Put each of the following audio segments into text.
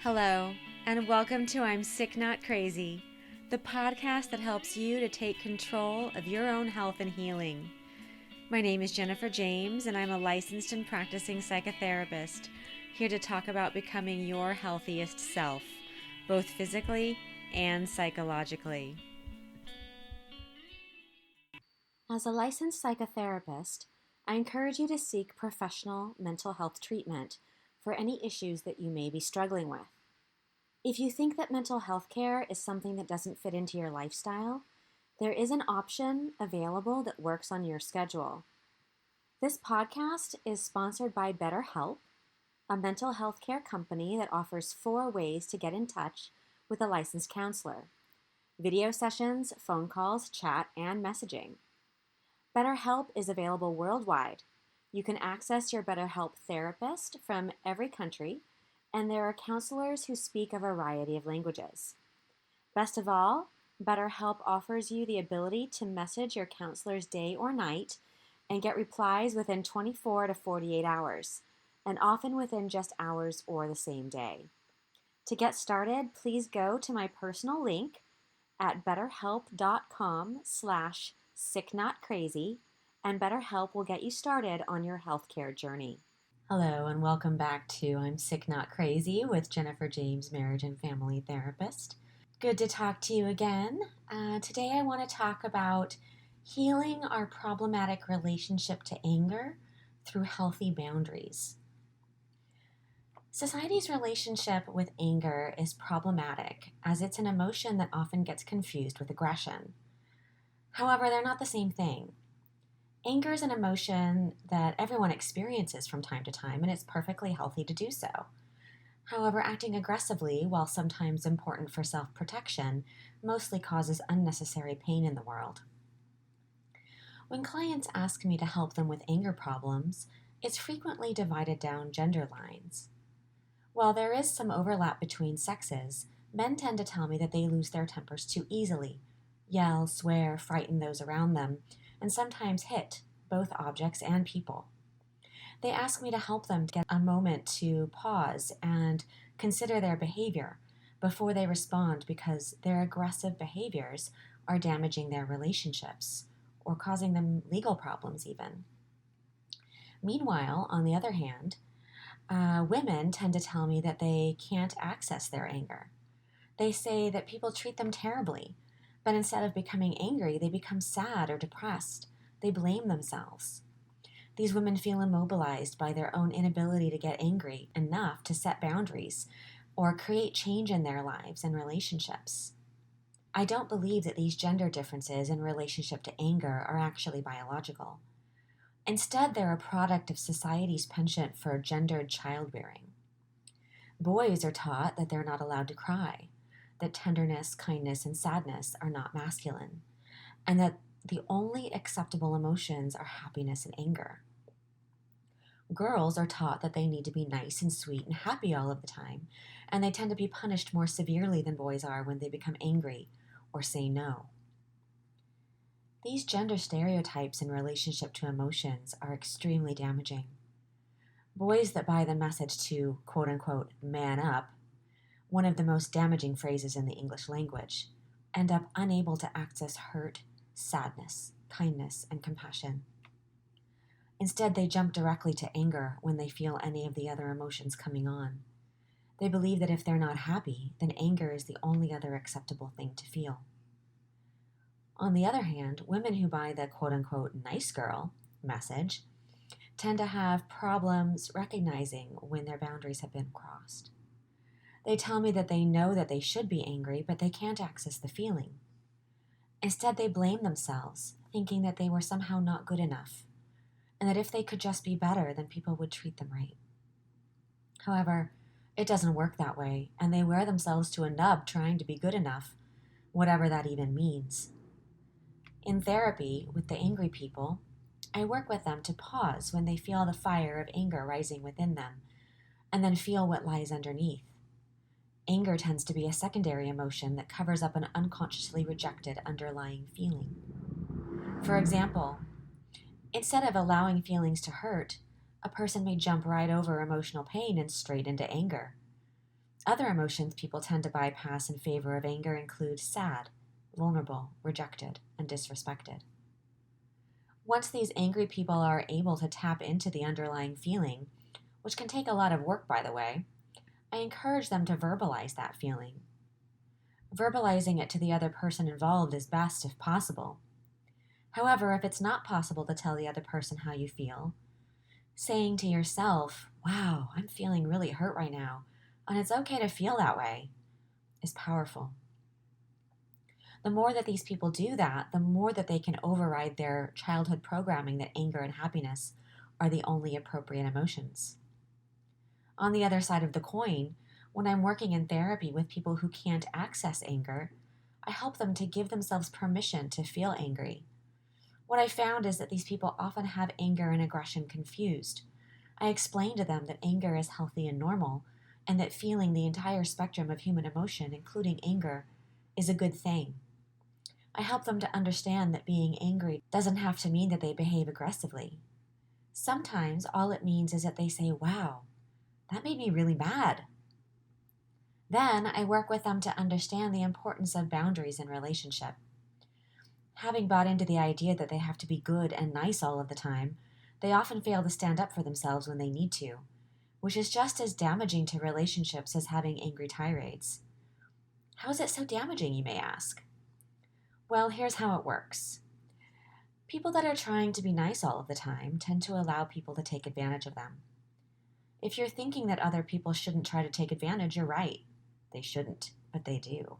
Hello, and welcome to I'm Sick Not Crazy, the podcast that helps you to take control of your own health and healing. My name is Jennifer James, and I'm a licensed and practicing psychotherapist, here to talk about becoming your healthiest self, both physically and psychologically. As a licensed psychotherapist, I encourage you to seek professional mental health treatment for any issues that you may be struggling with. If you think that mental health care is something that doesn't fit into your lifestyle, there is an option available that works on your schedule. This podcast is sponsored by BetterHelp, a mental health care company that offers 4 ways to get in touch with a licensed counselor: video sessions, phone calls, chat, and messaging. BetterHelp is available worldwide. You can access your BetterHelp therapist from every country, and there are counselors who speak a variety of languages. Best of all, BetterHelp offers you the ability to message your counselors day or night and get replies within 24 to 48 hours, and often within just hours or the same day. To get started, please go to my personal link at betterhelp.com/sicknotcrazy, and BetterHelp will get you started on your healthcare journey. Hello, and welcome back to I'm Sick Not Crazy with Jennifer James, marriage and family therapist. Good to talk to you again. Today I want to talk about healing our problematic relationship to anger through healthy boundaries. Society's relationship with anger is problematic, as it's an emotion that often gets confused with aggression. However, they're not the same thing. Anger is an emotion that everyone experiences from time to time, and it's perfectly healthy to do so. However, acting aggressively, while sometimes important for self-protection, mostly causes unnecessary pain in the world. When clients ask me to help them with anger problems, it's frequently divided down gender lines. While there is some overlap between sexes, men tend to tell me that they lose their tempers too easily, yell, swear, frighten those around them, and sometimes hit both objects and people. They ask me to help them get a moment to pause and consider their behavior before they respond, because their aggressive behaviors are damaging their relationships or causing them legal problems even. Meanwhile, on the other hand, women tend to tell me that they can't access their anger. They say that people treat them terribly, but instead of becoming angry, they become sad or depressed. They blame themselves. These women feel immobilized by their own inability to get angry enough to set boundaries or create change in their lives and relationships. I don't believe that these gender differences in relationship to anger are actually biological. Instead, they're a product of society's penchant for gendered childbearing. Boys are taught that they're not allowed to cry, that tenderness, kindness, and sadness are not masculine, and that the only acceptable emotions are happiness and anger. Girls are taught that they need to be nice and sweet and happy all of the time, and they tend to be punished more severely than boys are when they become angry or say no. These gender stereotypes in relationship to emotions are extremely damaging. Boys that buy the message to, quote-unquote, man up, one of the most damaging phrases in the English language, end up unable to access hurt, sadness, kindness, and compassion. Instead, they jump directly to anger when they feel any of the other emotions coming on. They believe that if they're not happy, then anger is the only other acceptable thing to feel. On the other hand, women who buy the quote-unquote nice girl message tend to have problems recognizing when their boundaries have been crossed. They tell me that they know that they should be angry, but they can't access the feeling. Instead, they blame themselves, thinking that they were somehow not good enough, and that if they could just be better, then people would treat them right. However, it doesn't work that way, and they wear themselves to a nub trying to be good enough, whatever that even means. In therapy, with the angry people, I work with them to pause when they feel the fire of anger rising within them, and then feel what lies underneath. Anger tends to be a secondary emotion that covers up an unconsciously rejected underlying feeling. For example, instead of allowing feelings to hurt, a person may jump right over emotional pain and straight into anger. Other emotions people tend to bypass in favor of anger include sad, vulnerable, rejected, and disrespected. Once these angry people are able to tap into the underlying feeling, which can take a lot of work, by the way, I encourage them to verbalize that feeling. Verbalizing it to the other person involved is best if possible. However, if it's not possible to tell the other person how you feel, saying to yourself, "Wow, I'm feeling really hurt right now, and it's okay to feel that way," is powerful. The more that these people do that, the more that they can override their childhood programming that anger and happiness are the only appropriate emotions. On the other side of the coin, when I'm working in therapy with people who can't access anger, I help them to give themselves permission to feel angry. What I found is that these people often have anger and aggression confused. I explain to them that anger is healthy and normal, and that feeling the entire spectrum of human emotion, including anger, is a good thing. I help them to understand that being angry doesn't have to mean that they behave aggressively. Sometimes all it means is that they say, "Wow, that made me really mad." Then I work with them to understand the importance of boundaries in relationship. Having bought into the idea that they have to be good and nice all of the time, they often fail to stand up for themselves when they need to, which is just as damaging to relationships as having angry tirades. How is it so damaging, you may ask? Well, here's how it works. People that are trying to be nice all of the time tend to allow people to take advantage of them. If you're thinking that other people shouldn't try to take advantage, you're right. They shouldn't, but they do.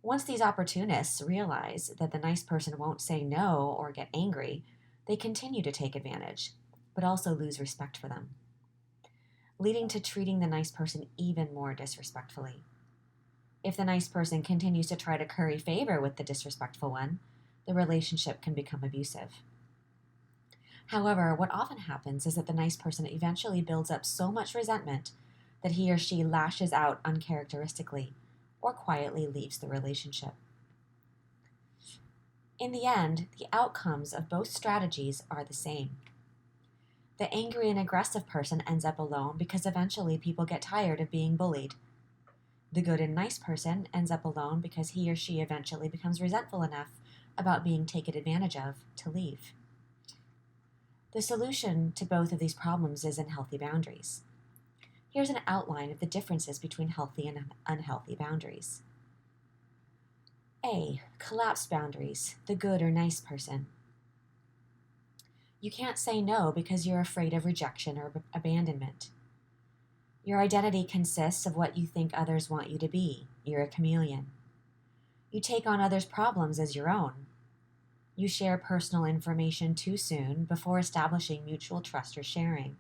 Once these opportunists realize that the nice person won't say no or get angry, they continue to take advantage, but also lose respect for them, leading to treating the nice person even more disrespectfully. If the nice person continues to try to curry favor with the disrespectful one, the relationship can become abusive. However, what often happens is that the nice person eventually builds up so much resentment that he or she lashes out uncharacteristically or quietly leaves the relationship. In the end, the outcomes of both strategies are the same. The angry and aggressive person ends up alone because eventually people get tired of being bullied. The good and nice person ends up alone because he or she eventually becomes resentful enough about being taken advantage of to leave. The solution to both of these problems is in healthy boundaries. Here's an outline of the differences between healthy and unhealthy boundaries. A. Collapsed boundaries, the good or nice person. You can't say no because you're afraid of rejection or abandonment. Your identity consists of what you think others want you to be. You're a chameleon. You take on others' problems as your own. You share personal information too soon before establishing mutual trust or sharing.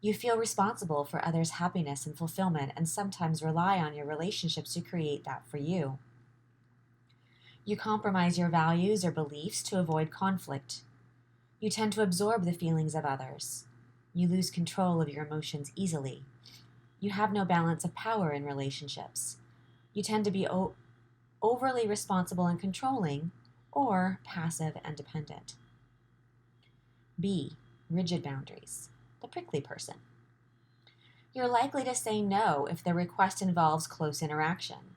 You feel responsible for others' happiness and fulfillment and sometimes rely on your relationships to create that for you. You compromise your values or beliefs to avoid conflict. You tend to absorb the feelings of others. You lose control of your emotions easily. You have no balance of power in relationships. You tend to be overly responsible and controlling, or passive and dependent. B. Rigid boundaries, the prickly person. You're likely to say no if the request involves close interaction.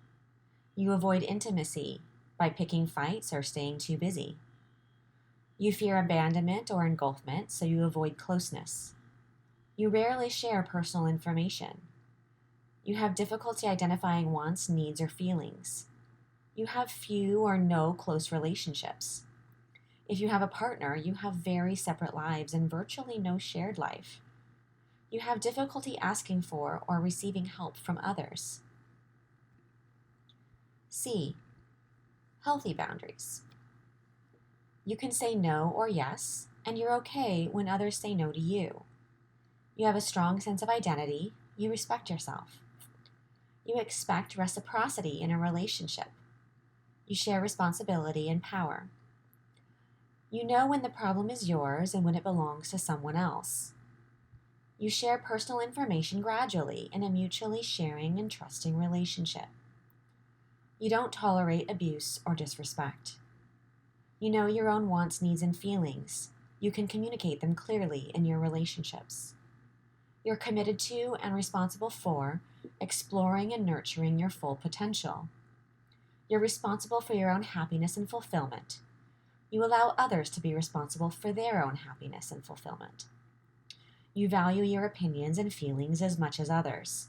You avoid intimacy by picking fights or staying too busy. You fear abandonment or engulfment, so you avoid closeness. You rarely share personal information. You have difficulty identifying wants, needs, or feelings. You have few or no close relationships. If you have a partner, you have very separate lives and virtually no shared life. You have difficulty asking for or receiving help from others. C. Healthy boundaries. You can say no or yes, and you're okay when others say no to you. You have a strong sense of identity. You respect yourself. You expect reciprocity in a relationship. You share responsibility and power. You know when the problem is yours and when it belongs to someone else. You share personal information gradually in a mutually sharing and trusting relationship. You don't tolerate abuse or disrespect. You know your own wants, needs, and feelings. You can communicate them clearly in your relationships. You're committed to and responsible for exploring and nurturing your full potential. You're responsible for your own happiness and fulfillment. You allow others to be responsible for their own happiness and fulfillment. You value your opinions and feelings as much as others.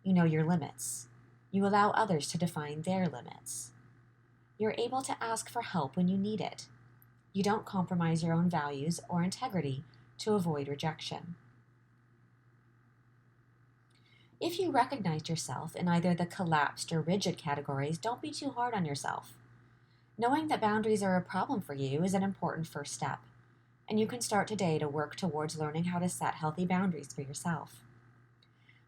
You know your limits. You allow others to define their limits. You're able to ask for help when you need it. You don't compromise your own values or integrity to avoid rejection. If you recognized yourself in either the collapsed or rigid categories, don't be too hard on yourself. Knowing that boundaries are a problem for you is an important first step, and you can start today to work towards learning how to set healthy boundaries for yourself.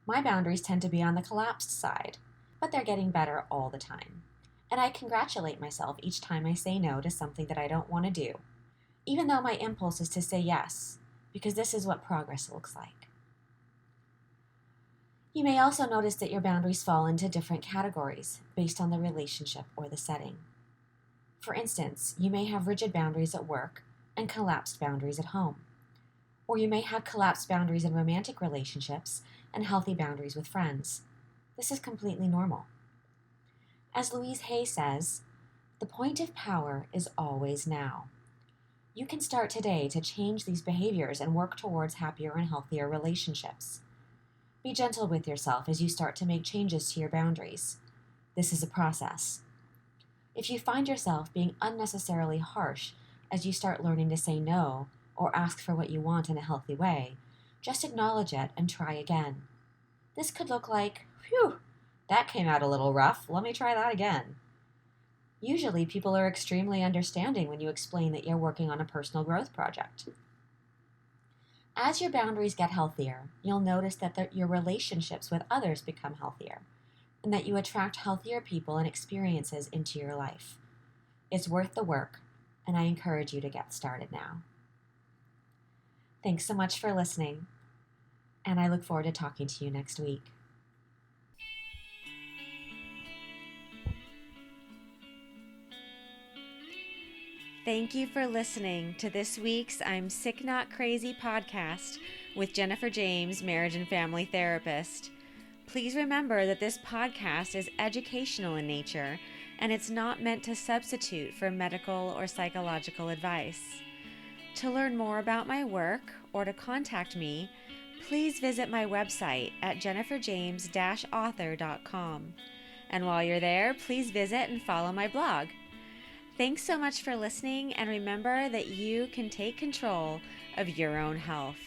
My boundaries tend to be on the collapsed side, but they're getting better all the time. And I congratulate myself each time I say no to something that I don't want to do, even though my impulse is to say yes, because this is what progress looks like. You may also notice that your boundaries fall into different categories based on the relationship or the setting. For instance, you may have rigid boundaries at work and collapsed boundaries at home. Or you may have collapsed boundaries in romantic relationships and healthy boundaries with friends. This is completely normal. As Louise Hay says, the point of power is always now. You can start today to change these behaviors and work towards happier and healthier relationships. Be gentle with yourself as you start to make changes to your boundaries. This is a process. If you find yourself being unnecessarily harsh as you start learning to say no or ask for what you want in a healthy way, just acknowledge it and try again. This could look like, phew, that came out a little rough. Let me try that again. Usually, people are extremely understanding when you explain that you're working on a personal growth project. As your boundaries get healthier, you'll notice that your relationships with others become healthier, and that you attract healthier people and experiences into your life. It's worth the work, and I encourage you to get started now. Thanks so much for listening, and I look forward to talking to you next week. Thank you for listening to this week's I'm Sick Not Crazy podcast with Jennifer James, marriage and family therapist. Please remember that this podcast is educational in nature, and it's not meant to substitute for medical or psychological advice. To learn more about my work or to contact me, please visit my website at jenniferjames-author.com. And while you're there, please visit and follow my blog. Thanks so much for listening, and remember that you can take control of your own health.